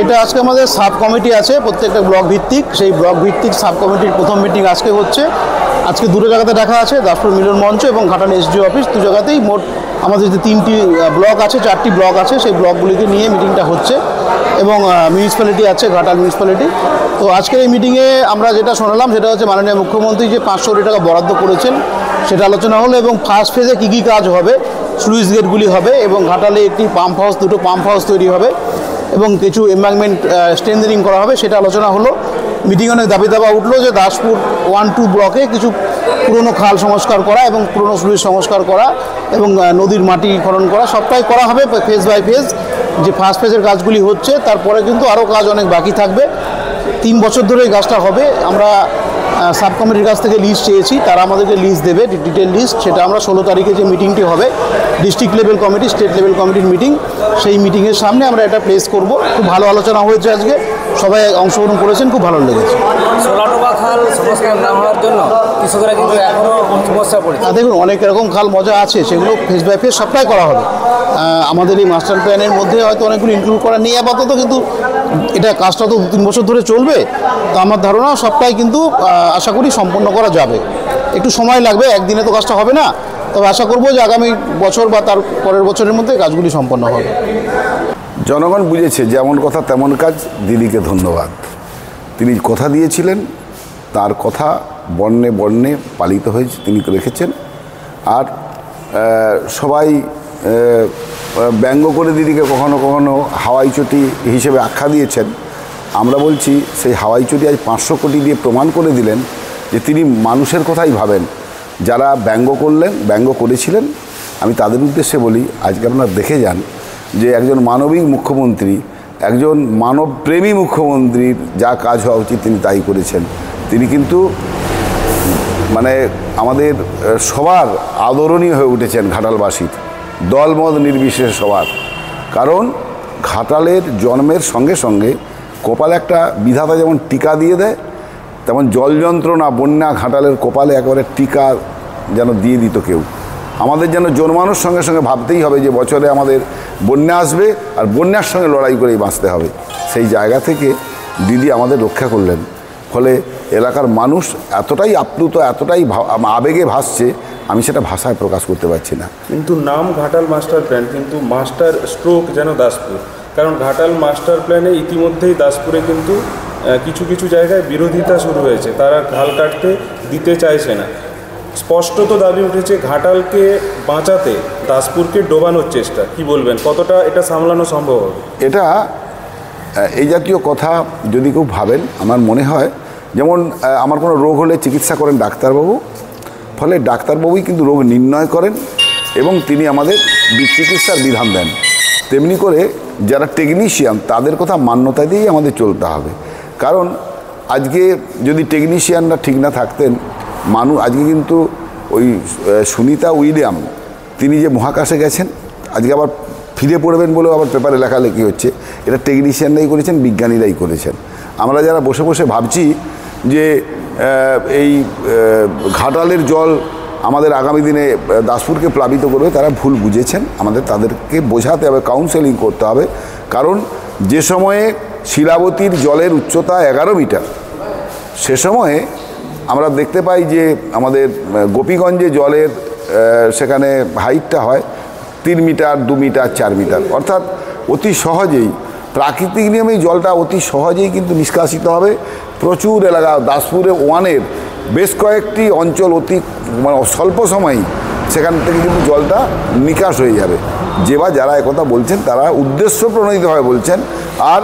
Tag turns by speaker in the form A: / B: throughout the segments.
A: এটা আজকে আমাদের সাব কমিটি আছে প্রত্যেকটা ব্লক ভিত্তিক, সেই ব্লক ভিত্তিক সাব কমিটির প্রথম মিটিং আজকে হচ্ছে। আজকে দুটো জায়গাতে দেখা আছে, দাসপুর মিলন মঞ্চ এবং ঘাটাল এসডিও অফিস, দু জায়গাতেই মোট আমাদের যে 3টি ব্লক আছে, 4টি ব্লক আছে, সেই ব্লকগুলিকে নিয়ে মিটিংটা হচ্ছে এবং মিউনিসিপ্যালিটি আছে, ঘাটাল মিউনিসিপ্যালিটি। তো আজকের এই মিটিংয়ে আমরা যেটা শোনালাম সেটা হচ্ছে মাননীয় মুখ্যমন্ত্রী যে 500 কোটি টাকা বরাদ্দ করেছেন সেটা আলোচনা হলো এবং ফার্স্ট ফেজে কী কী কাজ হবে, স্লুইস গেটগুলি হবে এবং ঘাটালে একটি পাম্প হাউস, 2টো পাম্প হাউস তৈরি হবে এবং কিছু এম্বাঙ্কমেন্ট স্ট্রেংথেনিং করা হবে, সেটা আলোচনা হলো। মিটিংয়ে অনেক দাবি দাবা উঠলো যে দাসপুর 1-2 ব্লকে কিছু পুরনো খাল সংস্কার করা এবং পুরনো স্লুইস সংস্কার করা এবং নদীর মাটি খনন করা, সবটাই করা হবে ফেজ বাই ফেজ। যে ফার্স্ট ফেজের কাজগুলি হচ্ছে, তারপরে কিন্তু আরও কাজ অনেক বাকি থাকবে। 3 বছর ধরে এই কাজটা হবে। আমরা সাব কমিটির কাছ থেকে লিস্ট চেয়েছি, তারা আমাদেরকে লিস্ট দেবে, ডিটেল লিস্ট। সেটা আমরা 16 তারিখে যে মিটিংটি হবে district level committee, state level কমিটির মিটিং, সেই মিটিংয়ের সামনে আমরা এটা প্লেস করব। খুব ভালো আলোচনা হয়েছে আজকে, সবাই অংশগ্রহণ করেছেন, খুব ভালো লেগেছে।
B: খাল সংস্কার না হওয়ার জন্য কৃষকরা কিন্তু এখনও সমস্যা পড়েছে।
A: দেখুন, অনেক রকম খাল মজা আছে, সেগুলো ফেজ বাই ফেজ সবটাই করা হবে। আমাদের এই মাস্টার প্ল্যানের মধ্যে হয়তো অনেকগুলো ইনক্লুড করা নেই আপাতত, কিন্তু এটা কাজটা তো 2-3 বছর ধরে চলবে। তো আমার ধারণা সবটাই কিন্তু আশা করি সম্পন্ন করা যাবে। একটু সময় লাগবে, একদিনে তো কাজটা হবে না, তবে আশা করব যে আগামী বছর বা তার পরের বছরের মধ্যে কাজগুলি সম্পন্ন হবে।
C: জনগণ বুঝেছে, যেমন কথা তেমন কাজ। দিদিকে ধন্যবাদ। তিনি কথা দিয়েছিলেন, তার কথা বর্ণে বর্ণে পালিত হয়েছে, তিনি রেখেছেন। আর সবাই ব্যঙ্গ করে দিদিকে কখনো কখনো হাওয়াই চটি হিসেবে আখ্যা দিয়েছেন। আমরা বলছি সেই হাওয়াই চটি আজ 500 কোটি দিয়ে প্রমাণ করে দিলেন যে তিনি মানুষের কথাই ভাবেন। যারা ব্যঙ্গ করেছিলেন, আমি তাদের উদ্দেশ্যে বলি, আজকে আপনারা দেখে যান যে একজন মানবিক মুখ্যমন্ত্রী, একজন মানবপ্রেমী মুখ্যমন্ত্রীর যা কাজ হওয়া উচিত তিনি তাই করেছেন। তিনি কিন্তু মানে আমাদের সবার আদরণীয় হয়ে উঠেছেন, ঘাটালবাসীর দলমত নির্বিশেষে সবার। কারণ ঘাটালের জন্মের সঙ্গে সঙ্গে কপালে একটা বিধাতা যেমন টিকা দিয়ে দেয়, তেমন জল যন্ত্রণা, বন্যা ঘাটালের কপালে একেবারে টিকা যেন দিয়ে দিত কেউ। আমাদের যেন জন্মানোর সঙ্গে সঙ্গে ভাবতেই হবে যে বছরে আমাদের বন্যা আসবে আর বন্যার সঙ্গে লড়াই করেই বাঁচতে হবে। সেই জায়গা থেকে দিদি আমাদের রক্ষা করলেন। ফলে এলাকার মানুষ এতটাই আপ্লুত, এতটাই আবেগে ভাসছে, আমি সেটা ভাষায় প্রকাশ করতে পারছি না।
D: কিন্তু নাম ঘাটাল মাস্টার প্ল্যান, কিন্তু মাস্টার স্ট্রোক যেন দাসপুর। কারণ ঘাটাল মাস্টার প্ল্যানে ইতিমধ্যেই দাসপুরে কিন্তু কিছু কিছু জায়গায় বিরোধিতা শুরু হয়েছে, তারা খাল কাটতে দিতে চাইছে না। স্পষ্টত দাবি উঠেছে ঘাটালকে বাঁচাতে দাসপুরকে ডোবানোর চেষ্টা। কি বলবেন, কতটা এটা সামলানো সম্ভব হবে?
C: এটা এই জাতীয় কথা যদি কেউ ভাবেন, আমার মনে হয় যেমন আমার কোনো রোগ হলে চিকিৎসা করেন ডাক্তারবাবু, ফলে ডাক্তারবাবুই কিন্তু রোগ নির্ণয় করেন এবং তিনি আমাদের চিকিৎসার বিধান দেন। তেমনি করে যারা টেকনিশিয়ান, তাদের কথা মান্যতা দিয়েই আমাদের চলতে হবে। কারণ আজকে যদি টেকনিশিয়ানরা ঠিক না থাকতেন, আজকে কিন্তু ওই সুনিতা উইলিয়াম, তিনি যে মহাকাশে গেছেন, আজকে আবার ফিরে পড়বেন বলেও আবার পেপারে লেখালেখি হচ্ছে, এটা টেকনিশিয়ানরাই করেছেন, বিজ্ঞানীরাই করেছেন। আমরা যারা বসে বসে ভাবছি যে এই ঘাটালের জল আমাদের আগামী দিনে দাসপুরকে প্লাবিত করবে, তারা ভুল বুঝেছেন। আমাদের তাদেরকে বোঝাতে হবে, কাউন্সেলিং করতে হবে। কারণ যে সময়ে শিলাবতীর জলের উচ্চতা 11 মিটার, সে সময়ে আমরা দেখতে পাই যে আমাদের গোপীগঞ্জে জলের সেখানে হাইটটা হয় 3 মিটার, 2 মিটার, 4 মিটার। অর্থাৎ অতি সহজেই প্রাকৃতিক নিয়মেই জলটা অতি সহজেই কিন্তু নিষ্কাশিত হবে। প্রচুর এলাকা, দাসপুরে 1-এর বেশ কয়েকটি অঞ্চল অতি স্বল্প সময়েই সেখান থেকে কিন্তু জলটা নিকাশ হয়ে যাবে। যারা একথা বলছেন তারা উদ্দেশ্য প্রণোদিতভাবে বলছেন, আর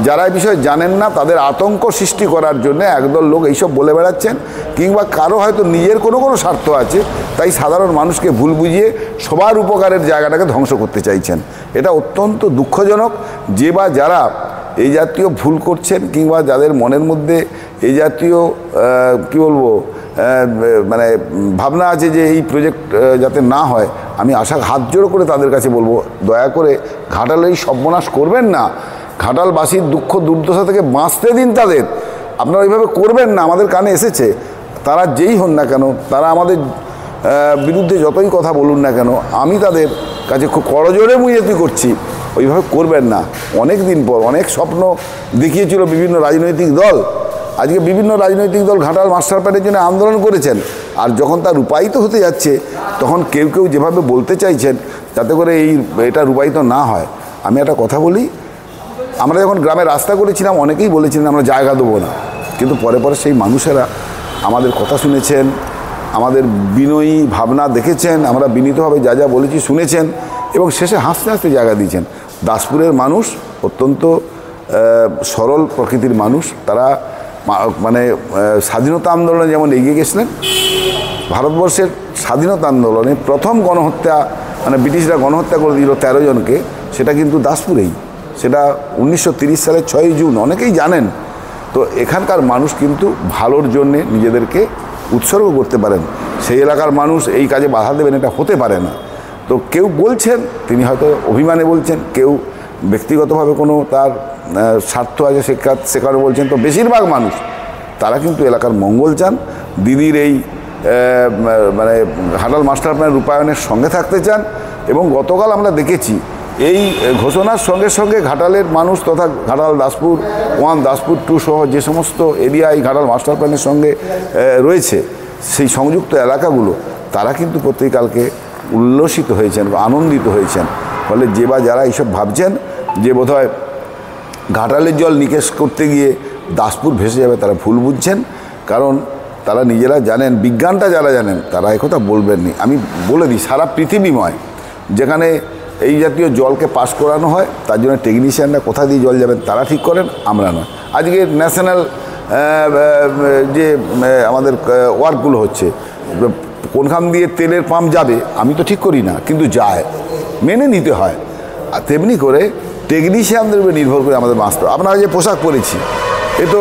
C: যারা এই বিষয়ে জানেন না তাদের আতঙ্ক সৃষ্টি করার জন্য একদল লোক এইসব বলে বেড়াচ্ছেন, কিংবা কারো হয়তো নিজের কোনো স্বার্থ আছে, তাই সাধারণ মানুষকে ভুল বুঝিয়ে সবার উপকারের জায়গাটাকে ধ্বংস করতে চাইছেন। এটা অত্যন্ত দুঃখজনক। যারা এই জাতীয় ভুল করছেন, কিংবা যাদের মনের মধ্যে এই জাতীয় কি বলবো মানে ভাবনা আছে যে এই প্রজেক্ট যাতে না হয়, আমি হাত জোড়ো করে তাদের কাছে বলবো, দয়া করে ঘাটালের এই সর্বনাশ করবেন না। ঘাটালবাসীর দুঃখ দুর্দশা থেকে বাঁচতে দিন তাদের। আপনারা এইভাবে করবেন না। আমাদের কানে এসেছে, তারা যেই হন না কেন, তারা আমাদের বিরুদ্ধে যতই কথা বলুন না কেন, আমি তাদের কাছে খুব করজোড়ে মিনতি করছি ওইভাবে করবেন না। অনেক দিন পর অনেক স্বপ্ন দেখিয়েছিল বিভিন্ন রাজনৈতিক দল, আজকে বিভিন্ন রাজনৈতিক দল ঘাটাল মাস্টার প্ল্যানের জন্য আন্দোলন করেছেন, আর যখন তা রূপায়িত হতে যাচ্ছে তখন কেউ কেউ যেভাবে বলতে চাইছেন যাতে করে এটা রূপায়িত না হয়। আমি একটা কথা বলি, আমরা যখন গ্রামে রাস্তা করেছিলাম অনেকেই বলেছিলেন আমরা জায়গা দেবো না, কিন্তু পরে পরে সেই মানুষেরা আমাদের কথা শুনেছেন, আমাদের বিনয়ী ভাবনা দেখেছেন, আমরা বিনীতভাবে যা যা বলেছি শুনেছেন এবং শেষে হাসতে হাসতে জায়গা দিয়েছেন। দাসপুরের মানুষ অত্যন্ত সরল প্রকৃতির মানুষ, তারা মানে স্বাধীনতা আন্দোলনে যেমন এগিয়ে গেছিলেন, ভারতবর্ষের স্বাধীনতা আন্দোলনে প্রথম গণহত্যা মানে ব্রিটিশরা গণহত্যা করে দিল 13 জনকে, সেটা কিন্তু দাসপুরেই, সেটা 1930 সালের 6ই জুন, অনেকেই জানেন। তো এখানকার মানুষ কিন্তু ভালোর জন্যে নিজেদেরকে উৎসর্গ করতে পারেন, সেই এলাকার মানুষ এই কাজে বাধা দেবেন এটা হতে পারে না। তো কেউ বলছেন তিনি হয়তো অভিমানে বলছেন, কেউ ব্যক্তিগতভাবে কোনো তার স্বার্থ আছে সে কারণে বলছেন। তো বেশিরভাগ মানুষ তারা কিন্তু এলাকার মঙ্গল চান, দিদির এই মানে ঘাটাল মাস্টার প্ল্যান রূপায়ণের সঙ্গে থাকতে চান। এবং গতকাল আমরা দেখেছি এই ঘোষণার সঙ্গে সঙ্গে ঘাটালের মানুষ তথা ঘাটাল দাসপুর 1 দাসপুর 2 সহ যে সমস্ত এরিয়া এই ঘাটাল মাস্টার প্ল্যানের সঙ্গে রয়েছে সেই সংযুক্ত এলাকাগুলো, তারা কিন্তু প্রত্যেককালকে উল্লসিত হয়েছেন, আনন্দিত হয়েছেন। ফলে যে বা যারা এইসব ভাবছেন যে বোধহয় ঘাটালের জল নিকেশ করতে গিয়ে দাসপুর ভেসে যাবে, তারা ভুল বুঝছেন। কারণ তারা নিজেরা জানেন, বিজ্ঞানটা যারা জানেন তারা একথা বলবেননি। আমি বলে দিই, সারা পৃথিবীময় যেখানে এই জাতীয় জলকে পাস করানো হয় তার জন্য টেকনিশিয়ানরা কোথা দিয়ে জল যাবেন তারা ঠিক করেন, আমরা নয়। আজকে ন্যাশনাল যে আমাদের ওয়ার্কগুলো হচ্ছে, কোনখান দিয়ে তেলের পাম্প যাবে আমি তো ঠিক করি না, কিন্তু যায়, মেনে নিতে হয়। আর তেমনি করে টেকনিশিয়ানদের উপরে নির্ভর করে আমাদের মাস্টার। আপনারা যে পোশাক পরেছি এ তো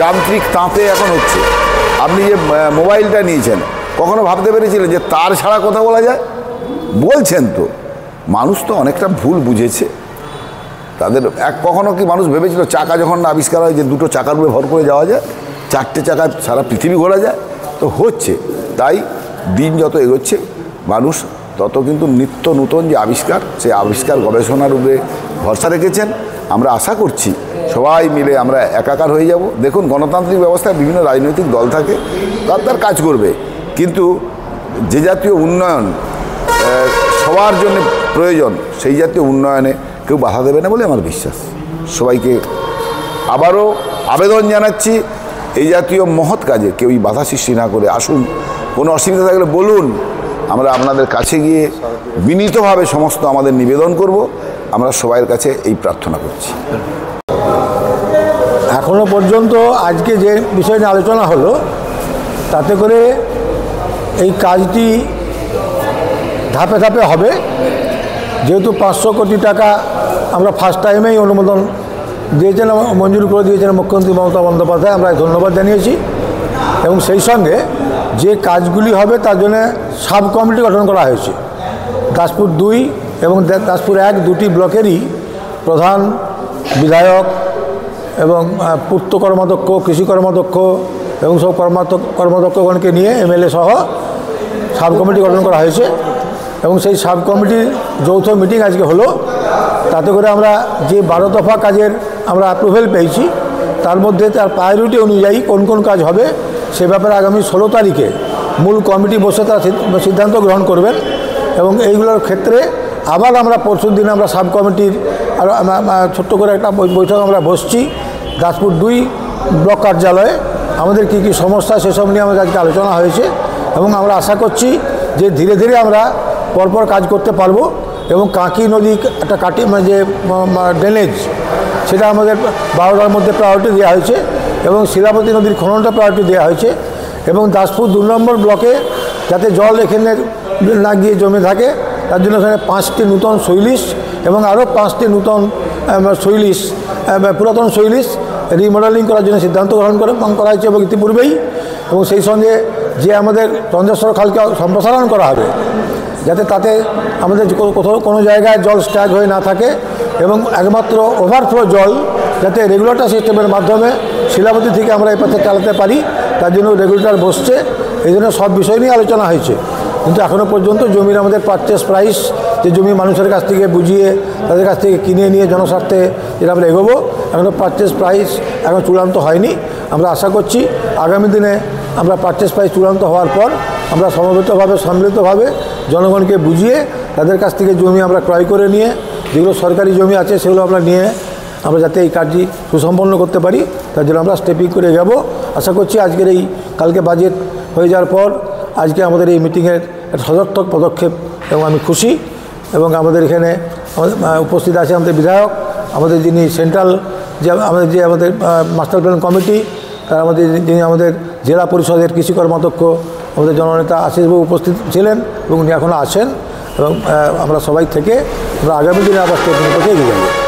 C: যান্ত্রিক তাঁতে এখন হচ্ছে। আপনি যে মোবাইলটা নিয়েছেন কখনো ভাবতে পেরেছিলেন যে তার ছাড়া কথা বলা যায়? বলছেন তো, মানুষ তো অনেকটা ভুল বুঝেছে। তাদের কখনো কি মানুষ ভেবেছিল চাকা যখন আবিষ্কার হয় যে 2টো চাকার উপরে ভর করে যাওয়া যায়, 4টে চাকায় সারা পৃথিবী ঘোরা যায়? তো হচ্ছে। তাই দিন যত এগোচ্ছে মানুষ তত কিন্তু নিত্য নূতন যে আবিষ্কার, সেই আবিষ্কার গবেষণার উপরে ভরসা রেখেছেন। আমরা আশা করছি সবাই মিলে আমরা একাকার হয়ে যাব। দেখুন, গণতান্ত্রিক ব্যবস্থায় বিভিন্ন রাজনৈতিক দল থাকে, তার কাজ করবে, কিন্তু যে জাতীয় উন্নয়ন সবার জন্য প্রয়োজন সেই জাতীয় উন্নয়নে কেউ বাধা দেবে না বলে আমার বিশ্বাস। সবাইকে আবারও আবেদন জানাচ্ছি, এই জাতীয় মহৎ কাজে কেউই বাধা সৃষ্টি না করে আসুন। কোনো অসুবিধা থাকলে বলুন, আমরা আপনাদের কাছে গিয়ে বিনীতভাবে সমস্ত আমাদের নিবেদন করব। আমরা সবাইয়ের কাছে এই প্রার্থনা করছি।
E: এখনো পর্যন্ত আজকে যে বিষয় নিয়ে আলোচনা হলো তাতে করে এই কাজটি ধাপে ধাপে হবে। যেহেতু 500 কোটি টাকা আমরা ফার্স্ট টাইমেই অনুমোদন দিয়েছেন, মঞ্জুর করে দিয়েছেন মুখ্যমন্ত্রী মমতা বন্দ্যোপাধ্যায়, আমরা ধন্যবাদ জানিয়েছি। এবং সেই সঙ্গে যে কাজগুলি হবে তার জন্য সাব কমিটি গঠন করা হয়েছে। দাসপুর 2 এবং দাসপুর 1 দুটি ব্লকেরই প্রধান, বিধায়ক এবং পূর্ত কর্মাধ্যক্ষ, কৃষি কর্মাধ্যক্ষ এবং সব কর্মাধ্যক্ষগণকে নিয়ে MLA সহ সাব কমিটি গঠন করা হয়েছে। এবং সেই সাব কমিটির যৌথ মিটিং আজকে হলো। তাতে করে আমরা যে 12 দফা কাজের আমরা অ্যাপ্রুভেল পেয়েছি, তার মধ্যে তার প্রায়োরিটি অনুযায়ী কোন কোন কাজ হবে সে ব্যাপারে আগামী 16 তারিখে মূল কমিটি বসে তার সিদ্ধান্ত গ্রহণ করবেন। এবং এইগুলোর ক্ষেত্রে আবার আমরা পরশুর দিন আমরা সাব কমিটির আর ছোট্ট করে একটা বৈঠক আমরা বসছি দাসপুর 2 ব্লক কার্যালয়ে। আমাদের কী কী সমস্যা সেসব নিয়ে আমাদের আজকে আলোচনা হয়েছে এবং আমরা আশা করছি যে ধীরে ধীরে আমরা পরপর কাজ করতে পারবো। এবং কাঁকি নদী একটা যে ড্রেনেজ, সেটা আমাদের 12টার মধ্যে প্রায়োরিটি দেওয়া হয়েছে এবং শিলাবতী নদীর খননটা প্রায়োরিটি দেওয়া হয়েছে। এবং দাসপুর 2 নম্বর ব্লকে যাতে জল এখানে না গিয়ে জমে থাকে তার জন্য এখানে 5টি নূতন শৈলিশ এবং আরও 5টি নূতন শৈলিশ, পুরাতন শৈলিশ রিমডেলিং করার জন্য সিদ্ধান্ত গ্রহণ করা হয়েছে এবং ইতিপূর্বেই। এবং সেই সঙ্গে যে আমাদের চন্দ্রেশ্বর খালকে সম্প্রসারণ করা হবে যাতে তাতে আমাদের কোথাও কোনো জায়গায় জল স্ট্যাগ হয়ে না থাকে এবং একমাত্র ওভারফ্লো জল যাতে রেগুলেটর সিস্টেমের মাধ্যমে শিলাবতী থেকে আমরা এই পথে চালাতে পারি, তার জন্য রেগুলেটর বসছে। এই জন্য সব বিষয় নিয়ে আলোচনা হয়েছে। কিন্তু এখনও পর্যন্ত জমির আমাদের পারচেস প্রাইস যে জমি মানুষের কাছ থেকে বুঝিয়ে তাদের কাছ থেকে কিনে নিয়ে জনস্বার্থে যেটা আমরা এগোবো। এখনও পারচেস প্রাইস এখন চূড়ান্ত হয়নি। আমরা আশা করছি আগামী দিনে আমরা পারচেস প্রাইস চূড়ান্ত হওয়ার পর আমরা সমবেতভাবে সম্মিলিতভাবে জনগণকে বুঝিয়ে তাদের কাছ থেকে জমি আমরা ক্রয় করে নিয়ে যেগুলো সরকারি জমি আছে সেগুলো আমরা নিয়ে আমরা যাতে এই কাজটি সুসম্পন্ন করতে পারি তার জন্য আমরা স্টেপিং করে যাব। আশা করছি আজকের এই কালকে বাজেট হয়ে যাওয়ার পর আজকে আমাদের এই মিটিংয়ের একটা সদর্থক পদক্ষেপ এবং আমি খুশি। এবং আমাদের এখানে উপস্থিত আছে আমাদের বিধায়ক, আমাদের যিনি সেন্ট্রাল আমাদের মাস্টার প্ল্যান কমিটি, তার যিনি আমাদের জেলা পরিষদের কৃষি কর্মাধ্যক্ষ আমাদের জননেতা আশিসবাবু উপস্থিত ছিলেন এবং উনি এখনও আছেন। এবং আমরা সবাই থেকে আমরা আগামী দিনে আবার স্টেপের পথে এগিয়ে যাব।